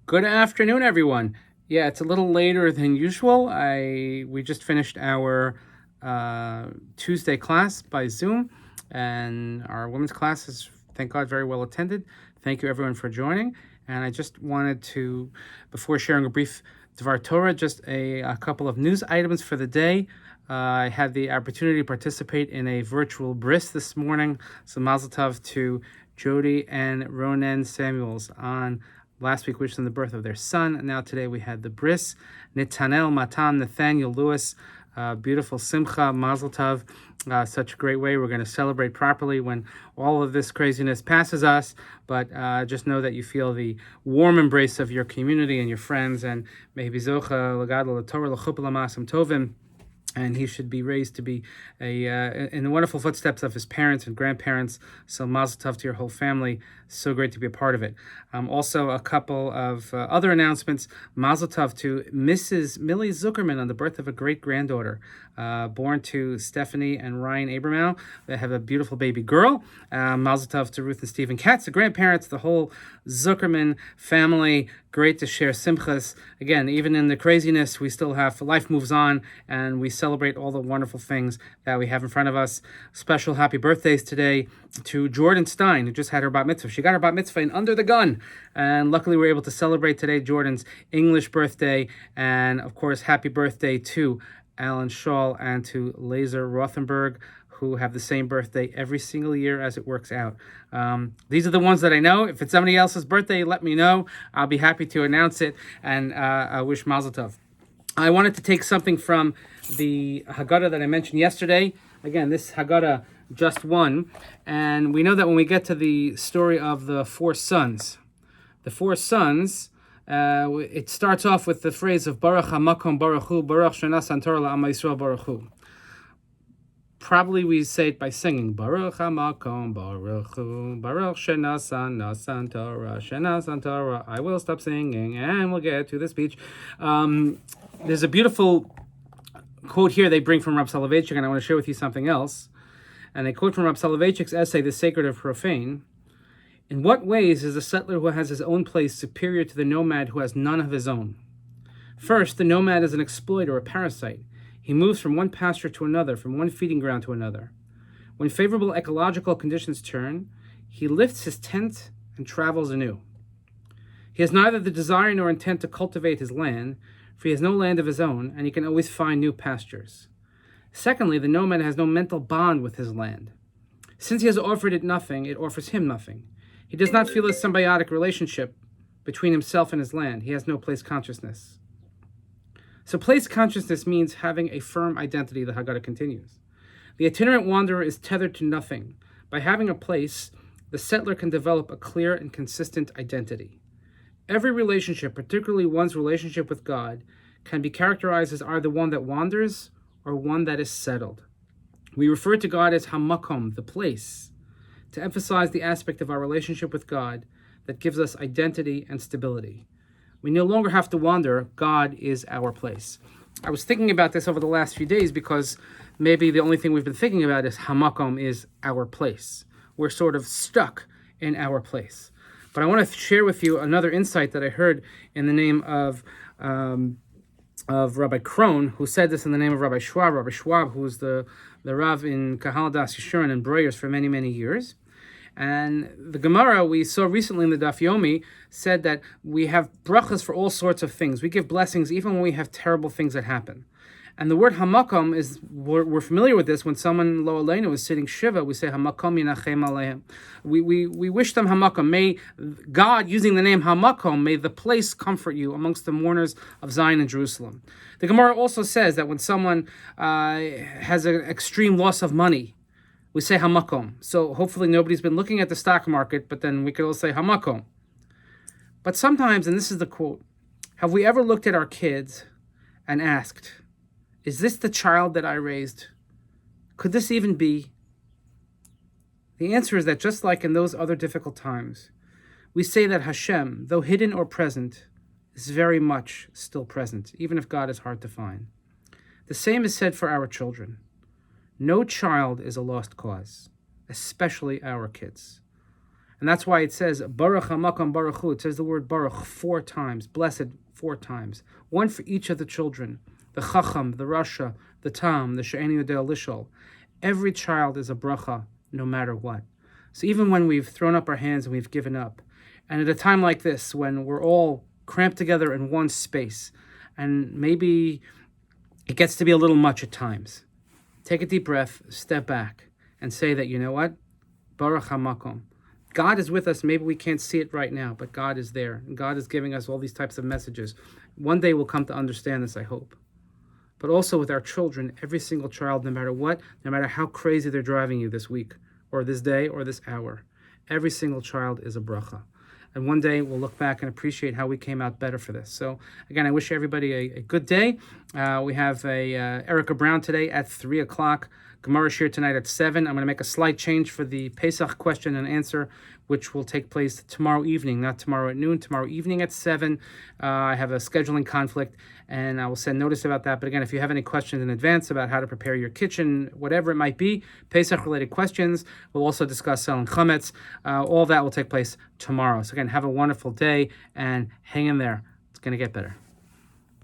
Good afternoon, everyone. Yeah, it's a little later than usual. We just finished our Tuesday class by Zoom, and our women's class is, thank God, very well attended. Thank you, everyone, for joining. And I just wanted to, before sharing a brief Dvar Torah, just a couple of news items for the day. I had the opportunity to participate in a virtual bris this morning. So Mazel Tov to Jody and Ronen Samuels on last week, wishing them the birth of their son. And now today we had the bris. Netanel, Matan, Nathaniel, Lewis. Beautiful Simcha, Mazel Tov. Such a great way. We're going to celebrate properly when all of this craziness passes us. But just know that you feel the warm embrace of your community and your friends. And may Bizocha, Lagadol, Torah, L'chupa, L'masam Tovim. And he should be raised to be in the wonderful footsteps of his parents and grandparents. So mazel tov to your whole family. So great to be a part of it. Also, a couple of other announcements. Mazel tov to Mrs. Millie Zuckerman on the birth of a great-granddaughter, born to Stephanie and Ryan Abramow. They have a beautiful baby girl. Mazel tov to Ruth and Stephen Katz, the grandparents, the whole Zuckerman family. Great to share simchas. Again, even in the craziness, we still have, life moves on, and we celebrate all the wonderful things that we have in front of us. Special happy birthdays today to Jordan Stein, who just had her bat mitzvah. She got her bat mitzvah in under the gun, and luckily we're able to celebrate today Jordan's English birthday. And of course, happy birthday to Alan Shaw and to Laser Rothenberg, who have the same birthday every single year as it works out. These are the ones that I know. If it's somebody else's birthday, let me know. I'll be happy to announce it, and I wish Mazel Tov. I wanted to take something from the Haggadah that I mentioned yesterday. Again, this Haggadah, just one. And we know that when we get to the story of the four sons, it starts off with the phrase of Baruch HaMakom Baruch Hu, Baruch Shenasan Torah La'am Yisrael Baruch Hu. Probably we say it by singing Baruch HaMakom Baruch Hu, Baruch Shenasan Nasan Torah, Shenasan Torah. I will stop singing and we'll get to the speech. There's a beautiful quote here they bring from Rab Soloveitchik, and I want to share with you something else. And they quote from Rab Soloveitchik's essay, The Sacred of Profane. In what ways is the settler who has his own place superior to the nomad who has none of his own? First, the nomad is an exploiter, a parasite. He moves from one pasture to another, from one feeding ground to another. When favorable ecological conditions turn, he lifts his tent and travels anew. He has neither the desire nor intent to cultivate his land, for he has no land of his own, and he can always find new pastures. Secondly, the nomad has no mental bond with his land. Since he has offered it nothing, it offers him nothing. He does not feel a symbiotic relationship between himself and his land. He has no place consciousness. So place consciousness means having a firm identity, the Haggadah continues. The itinerant wanderer is tethered to nothing. By having a place, the settler can develop a clear and consistent identity. Every relationship, particularly one's relationship with God, can be characterized as either one that wanders or one that is settled. We refer to God as Hamakom, the place, to emphasize the aspect of our relationship with God that gives us identity and stability. We no longer have to wander. God is our place. I was thinking about this over the last few days because maybe the only thing we've been thinking about is Hamakom is our place. We're sort of stuck in our place. But I want to share with you another insight that I heard in the name of Rabbi Krohn, who said this in the name of Rabbi Schwab, who was the Rav in Kahal Das Yeshurun and Breyers for many, many years. And the Gemara we saw recently in the Daf Yomi said that we have brachas for all sorts of things. We give blessings even when we have terrible things that happen. And the word hamakom is, we're familiar with this. When someone lo aleinu is sitting shiva, we say hamakom yinachem aleim. We wish them hamakom. May God, using the name hamakom, may the place comfort you amongst the mourners of Zion and Jerusalem. The Gemara also says that when someone has an extreme loss of money, we say hamakom. So hopefully nobody's been looking at the stock market, but then we could all say hamakom. But sometimes, and this is the quote, have we ever looked at our kids and asked, is this the child that I raised? Could this even be? The answer is that just like in those other difficult times, we say that Hashem, though hidden or present, is very much still present, even if God is hard to find. The same is said for our children. No child is a lost cause, especially our kids. And that's why it says, Baruch HaMakom Baruch Hu. It says the word Baruch 4 times, blessed 4 times. One for each of the children, the Chacham, the Rasha, the Tam, the She'eni Yodea Lishol. Every child is a bracha, no matter what. So even when we've thrown up our hands and we've given up, and at a time like this, when we're all cramped together in one space, and maybe it gets to be a little much at times, take a deep breath, step back, and say that, you know what? Baruch HaMakom. God is with us. Maybe we can't see it right now, but God is there. And God is giving us all these types of messages. One day we'll come to understand this, I hope. But also with our children, every single child, no matter what, no matter how crazy they're driving you this week, or this day, or this hour, every single child is a bracha. And one day we'll look back and appreciate how we came out better for this. So again, I wish everybody a good day. We have Erica Brown today at 3 o'clock. Gemara Shir tonight at 7. I'm going to make a slight change for the Pesach question and answer, which will take place tomorrow evening, not tomorrow at noon, tomorrow evening at 7. I have a scheduling conflict, and I will send notice about that. But again, if you have any questions in advance about how to prepare your kitchen, whatever it might be, Pesach-related questions, we'll also discuss selling chametz. All that will take place tomorrow. So again, have a wonderful day, and hang in there. It's going to get better.